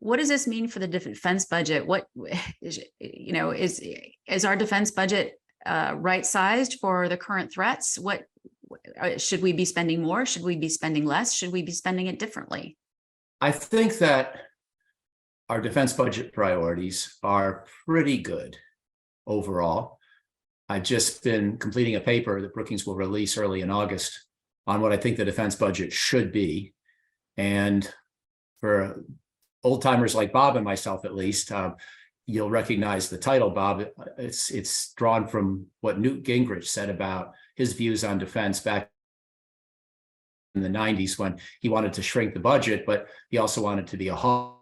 what does this mean for the defense budget? What is, is our defense budget right-sized for the current threats? What should we be spending more? Should we be spending less? Should we be spending it differently? I think that our defense budget priorities are pretty good overall. I've just been completing a paper that Brookings will release early in August on what I think the defense budget should be. And for old timers like Bob and myself, at least, you'll recognize the title, Bob. It's drawn from what Newt Gingrich said about his views on defense back in the 90s when he wanted to shrink the budget, but he also wanted to be a hawk.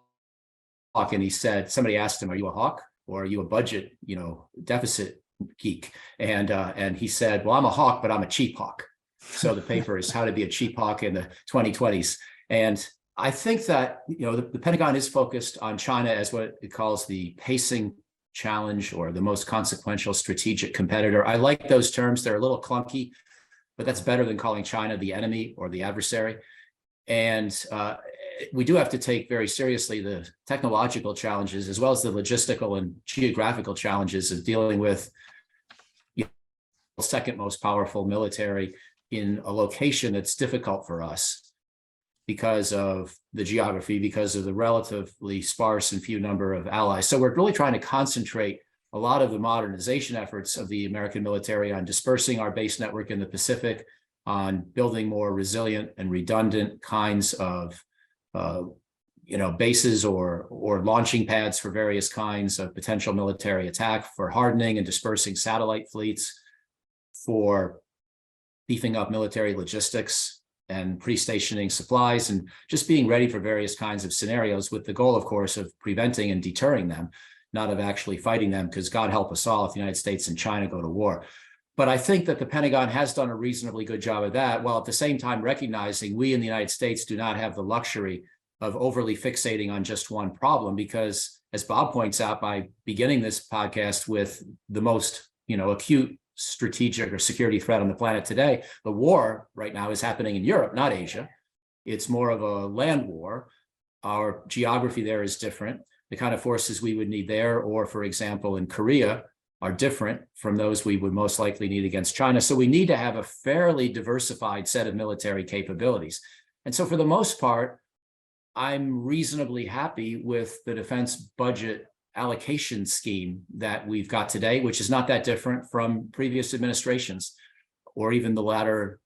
And he said, somebody asked him, are you a hawk or are you a budget, deficit geek? And he said, well, I'm a hawk, but I'm a cheap hawk. So the paper is How to Be a Cheap Hawk in the 2020s. And I think that, the Pentagon is focused on China as what it calls the pacing challenge or the most consequential strategic competitor. I like those terms. They're a little clunky, but that's better than calling China the enemy or the adversary. And we do have to take very seriously the technological challenges as well as the logistical and geographical challenges of dealing with the second most powerful military in a location that's difficult for us because of the geography, because of the relatively sparse and few number of allies. So we're really trying to concentrate a lot of the modernization efforts of the American military on dispersing our base network in the Pacific, on building more resilient and redundant kinds of bases or launching pads for various kinds of potential military attack, for hardening and dispersing satellite fleets, for beefing up military logistics and pre-stationing supplies, and just being ready for various kinds of scenarios with the goal, of course, of preventing and deterring them, not of actually fighting them, because God help us all if the United States and China go to war. But I think that the Pentagon has done a reasonably good job of that, while at the same time recognizing we in the United States do not have the luxury of overly fixating on just one problem, because as Bob points out, by beginning this podcast with the most, acute strategic or security threat on the planet today, the war right now is happening in Europe, not Asia. It's more of a land war. Our geography there is different. The kind of forces we would need there, or for example, in Korea, are different from those we would most likely need against China. So we need to have a fairly diversified set of military capabilities. And so for the most part, I'm reasonably happy with the defense budget allocation scheme that we've got today, which is not that different from previous administrations or even the latter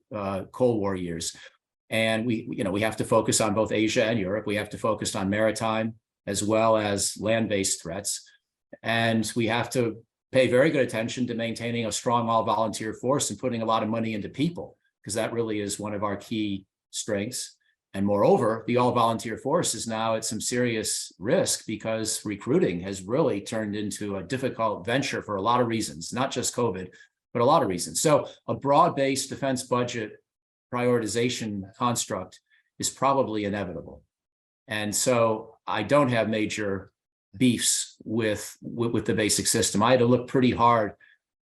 Cold War years. And we have to focus on both Asia and Europe. We have to focus on maritime as well as land-based threats. And we have to pay very good attention to maintaining a strong all-volunteer force and putting a lot of money into people, because that really is one of our key strengths. And moreover, the all-volunteer force is now at some serious risk because recruiting has really turned into a difficult venture for a lot of reasons, not just COVID, but a lot of reasons. So a broad-based defense budget prioritization construct is probably inevitable. And so I don't have major beefs with the basic system. I had to look pretty hard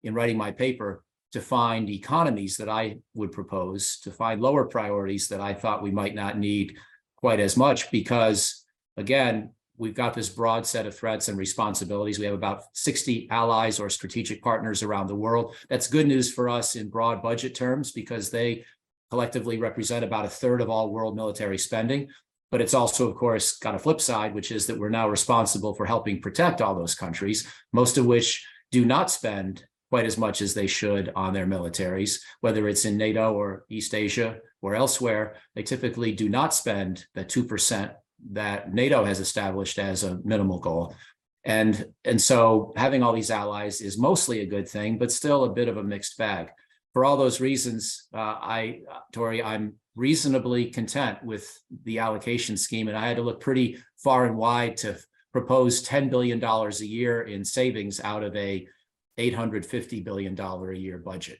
in writing my paper to find economies that I would propose, to find lower priorities that I thought we might not need quite as much, because again, we've got this broad set of threats and responsibilities. We have about 60 allies or strategic partners around the world. That's good news for us in broad budget terms, because they collectively represent about a third of all world military spending. But it's also, of course, got a flip side, which is that we're now responsible for helping protect all those countries, most of which do not spend quite as much as they should on their militaries, whether it's in NATO or East Asia or elsewhere. They typically do not spend the 2% that NATO has established as a minimal goal. And so having all these allies is mostly a good thing, but still a bit of a mixed bag. For all those reasons, Tori, I'm reasonably content with the allocation scheme. And I had to look pretty far and wide to propose $10 billion a year in savings out of a $850 billion a year budget.